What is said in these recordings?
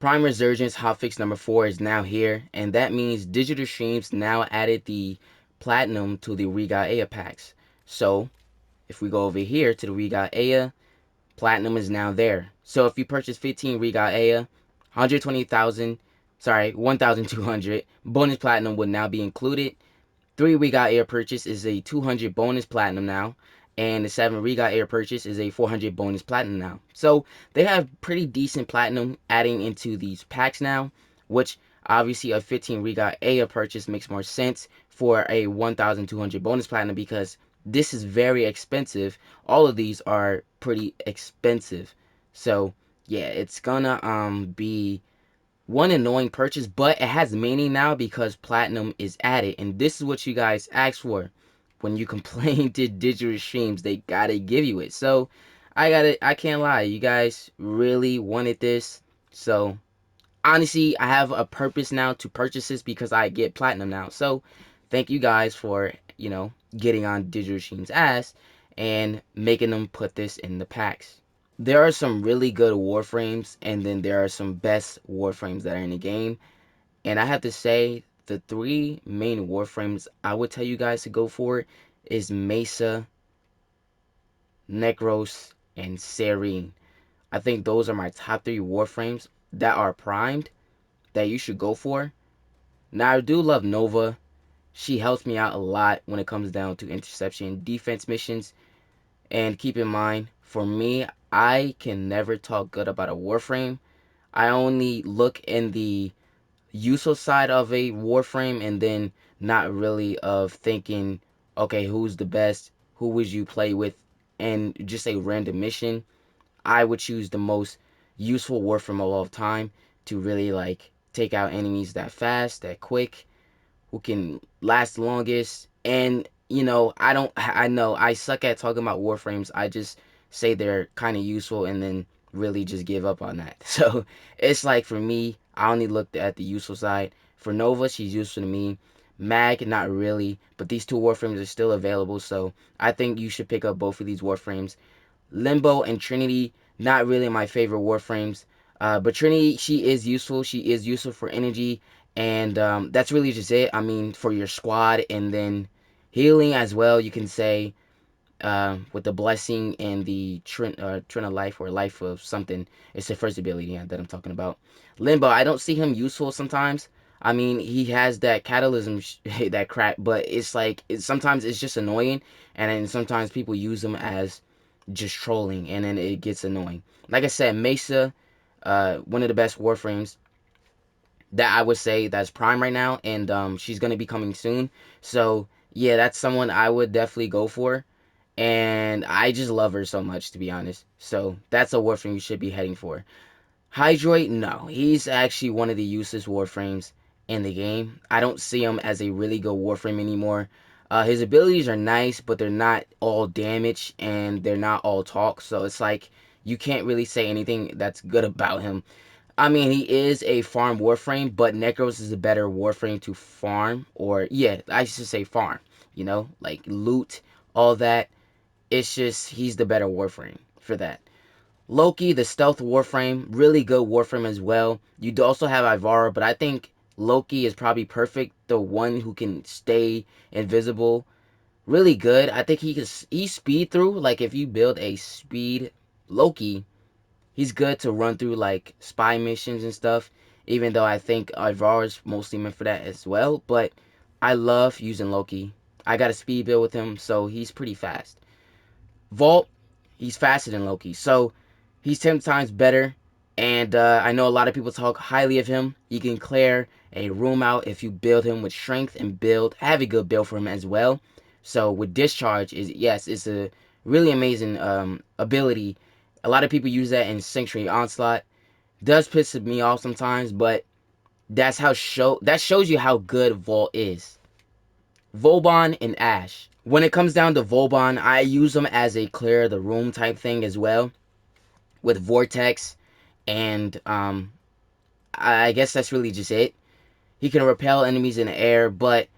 Prime Resurgence hotfix number 4 is now here, and that means Digital Streams now added the Platinum to the Regal packs. So, if we go over here to the Regal Platinum is now there. So if you purchase 15 Regal 120,000, sorry, 1,200 bonus Platinum would now be included. 3 Regal purchase is a 200 bonus Platinum now. And the 7 Regal purchase is a 400 bonus Platinum now. So they have pretty decent Platinum adding into these packs now, which obviously a 15 Regal purchase makes more sense for a 1,200 bonus Platinum because this is very expensive. All of these are pretty expensive. So yeah, it's gonna be one annoying purchase, but it has meaning now because Platinum is added, and this is what you guys asked for. When you complain to Digital Streams, they gotta give you it. So I can't lie, you guys really wanted this. So honestly, I have a purpose now to purchase this because I get Platinum now. So thank you guys for, getting on Digital Streams' ass and making them put this in the packs. There are some really good Warframes, and then there are some best Warframes that are in the game. And I have to say, the three main Warframes I would tell you guys to go for is Mesa, Necros, and Serene. I think those are my top three Warframes that are primed that you should go for. Now, I do love Nova. She helps me out a lot when it comes down to interception defense missions. And keep in mind, for me, I can never talk good about a Warframe. I only look in the useful side of a Warframe and then not really of thinking, okay, who's the best? Who would you play with? And just a random mission. I would choose the most useful Warframe of all time to really like take out enemies that fast, that quick, who can last longest. And I know I suck at talking about Warframes. I just say they're kind of useful and then really just give up on that. So it's like for me, I only looked at the useful side. For Nova, she's useful to me. Mag, not really, but these two Warframes are still available, so I think you should pick up both of these Warframes. Limbo and Trinity, not really my favorite Warframes. But Trinity, she is useful. She is useful for energy. And that's really just it. I mean, for your squad. And then healing as well, you can say. With the blessing and the Trent of life or life of something. It's the first ability that I'm talking about. Limbo, I don't see him useful sometimes. I mean, he has that catalysm, that crap, but it's like, sometimes it's just annoying, and then sometimes people use him as just trolling, and then it gets annoying. Like I said, Mesa, one of the best Warframes that I would say that's prime right now, and she's gonna be coming soon. So yeah, that's someone I would definitely go for, and I just love her so much, to be honest. So that's a Warframe you should be heading for. Hydroid, no, he's actually one of the useless Warframes in the game. I don't see him as a really good Warframe anymore. His abilities are nice, but they're not all damage and they're not all talk. So it's like you can't really say anything that's good about him. I mean, he is a farm Warframe, but Necros is a better Warframe to farm, or yeah, I should say farm. Like loot, all that. It's just he's the better Warframe for that. Loki, the stealth Warframe, really good Warframe as well. You do also have Ivara, but I think Loki is probably perfect. The one who can stay invisible, really good. I think he speed through. Like if you build a speed Loki, he's good to run through like spy missions and stuff. Even though I think Ivara is mostly meant for that as well, but I love using Loki. I got a speed build with him, so he's pretty fast. Vault, he's faster than Loki, so he's 10 times better. And I know a lot of people talk highly of him. You can clear a room out if you build him with strength and have a good build for him as well. So with discharge, it's a really amazing ability. A lot of people use that in Sanctuary Onslaught. Does piss me off sometimes, but that shows you how good Vault is. Vauban and Ash. When it comes down to Vauban, I use him as a clear the room type thing as well with Vortex, and I guess that's really just it. He can repel enemies in the air, but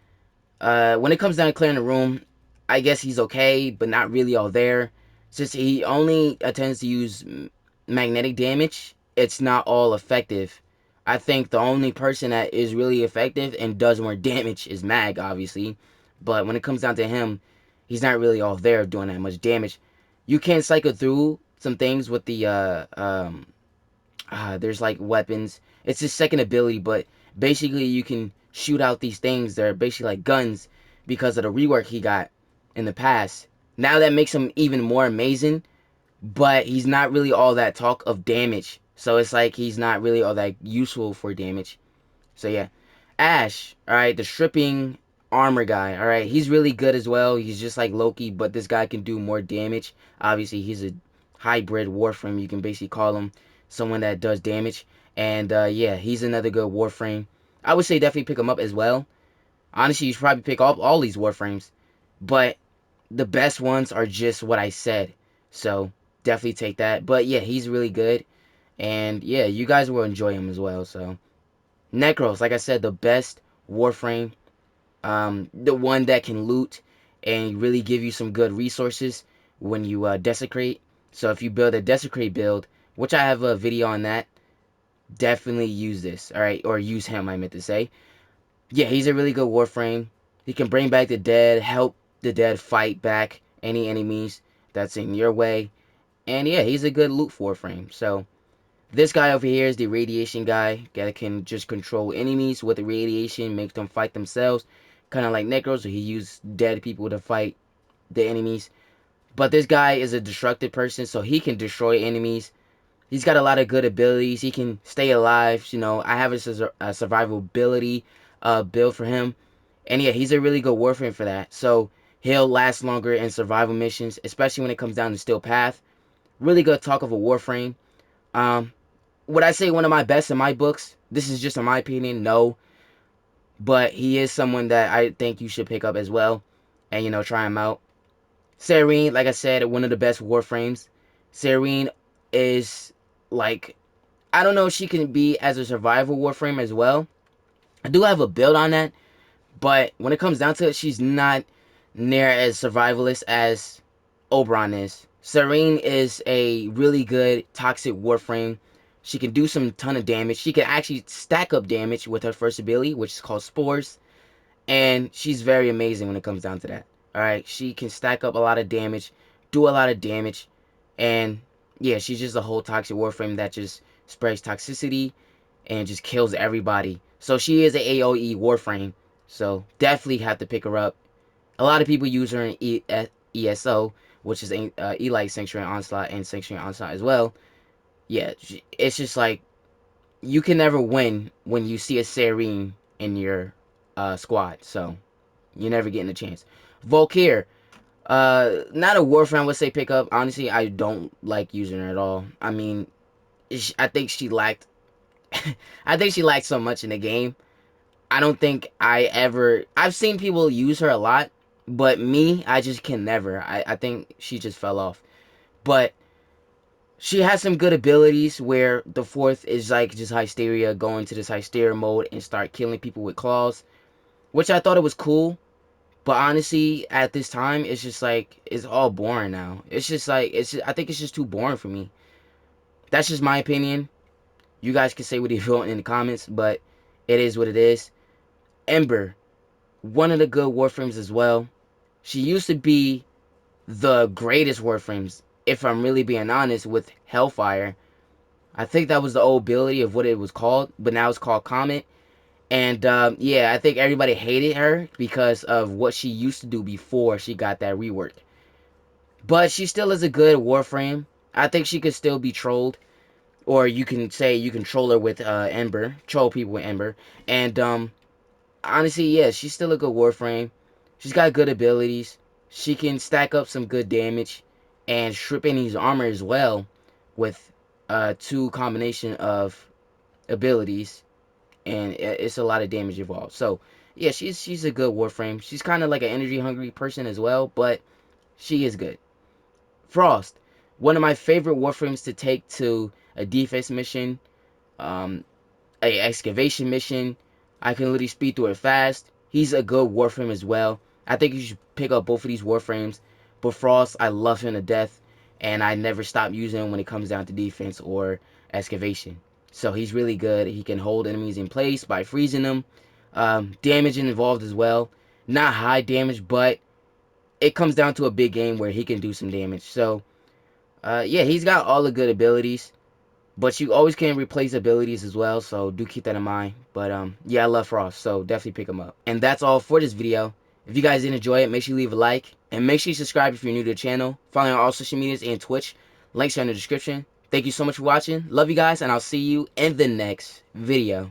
when it comes down to clearing the room, I guess he's okay, but not really all there. Since he only tends to use magnetic damage, it's not all effective. I think the only person that is really effective and does more damage is Mag, obviously. But when it comes down to him, he's not really all there doing that much damage. You can cycle through some things with the there's like weapons. It's his second ability, but basically you can shoot out these things that are basically like guns because of the rework he got in the past. Now that makes him even more amazing, but he's not really all that talk of damage. So it's like he's not really all that useful for damage. So yeah. Ash, alright, the stripping armor guy, alright, he's really good as well. He's just like Loki, but this guy can do more damage. Obviously, he's a hybrid Warframe. You can basically call him someone that does damage. And yeah, he's another good Warframe. I would say definitely pick him up as well. Honestly, you should probably pick up all these Warframes. But the best ones are just what I said. So definitely take that. But yeah, he's really good. And yeah, you guys will enjoy him as well. So Necros, like I said, the best Warframe, the one that can loot and really give you some good resources when you desecrate. So if you build a desecrate build, which I have a video on that, definitely use this, all right, or use him. I meant to say, yeah, he's a really good Warframe. He can bring back the dead, help the dead fight back any enemies that's in your way, and yeah, he's a good loot Warframe. So this guy over here is the radiation guy that can just control enemies with the radiation, make them fight themselves. Kind of like Necro, so he used dead people to fight the enemies. But this guy is a destructive person, so he can destroy enemies. He's got a lot of good abilities. He can stay alive. You know, I have a survivability build for him. And yeah, he's a really good Warframe for that. So he'll last longer in survival missions, especially when it comes down to Steel Path. Really good talk of a Warframe. Um, would I say one of my best in my books? This is just in my opinion, no. But he is someone that I think you should pick up as well. And, you know, try him out. Serene, like I said, one of the best Warframes. Serene is, like, I don't know if she can be as a survival Warframe as well. I do have a build on that. But when it comes down to it, she's not near as survivalist as Oberon is. Serene is a really good toxic Warframe. She can do some ton of damage. She can actually stack up damage with her first ability, which is called Spores. And she's very amazing when it comes down to that. Alright, she can stack up a lot of damage, do a lot of damage. And yeah, she's just a whole toxic Warframe that just spreads toxicity and just kills everybody. So she is an AoE Warframe. So definitely have to pick her up. A lot of people use her in ESO, which is Elite Sanctuary Onslaught and Sanctuary Onslaught as well. Yeah, it's just like you can never win when you see a Serene in your squad. So you're never getting a chance. Volkir, not a Warframe I would say pick up. Honestly, I don't like using her at all. I mean, I think she lacked. I think she lacked so much in the game. I don't think I ever. I've seen people use her a lot, but me, I just can never. I think she just fell off. But she has some good abilities where the fourth is like just Hysteria, go into this Hysteria mode and start killing people with claws, which I thought it was cool. But honestly, at this time, it's just like it's all boring now. It's just like I think it's just too boring for me. That's just my opinion. You guys can say what you want in the comments, but it is what it is. Ember, one of the good Warframes as well. She used to be the greatest Warframes, if I'm really being honest, with Hellfire. I think that was the old ability of what it was called, but now it's called Comet. And yeah, I think everybody hated her because of what she used to do before she got that rework. But she still is a good Warframe. I think she could still be trolled. Or you can say you can troll her with Ember. Troll people with Ember. And honestly, yeah, she's still a good Warframe. She's got good abilities. She can stack up some good damage and strip enemy's armor as well with two combination of abilities, and it's a lot of damage involved. So yeah, she's a good Warframe. She's kind of like an energy hungry person as well, but she is good. Frost, one of my favorite Warframes to take to a defense mission, um, a excavation mission. I can literally speed through it fast. He's a good Warframe as well. I think you should pick up both of these Warframes. But Frost, I love him to death, and I never stop using him when it comes down to defense or excavation. So he's really good. He can hold enemies in place by freezing them. Damage involved as well. Not high damage, but it comes down to a big game where he can do some damage. So, yeah, he's got all the good abilities. But you always can replace abilities as well, so do keep that in mind. But yeah, I love Frost, so definitely pick him up. And that's all for this video. If you guys did enjoy it, make sure you leave a like. And make sure you subscribe if you're new to the channel. Follow me on all social medias and Twitch. Links are in the description. Thank you so much for watching. Love you guys, and I'll see you in the next video.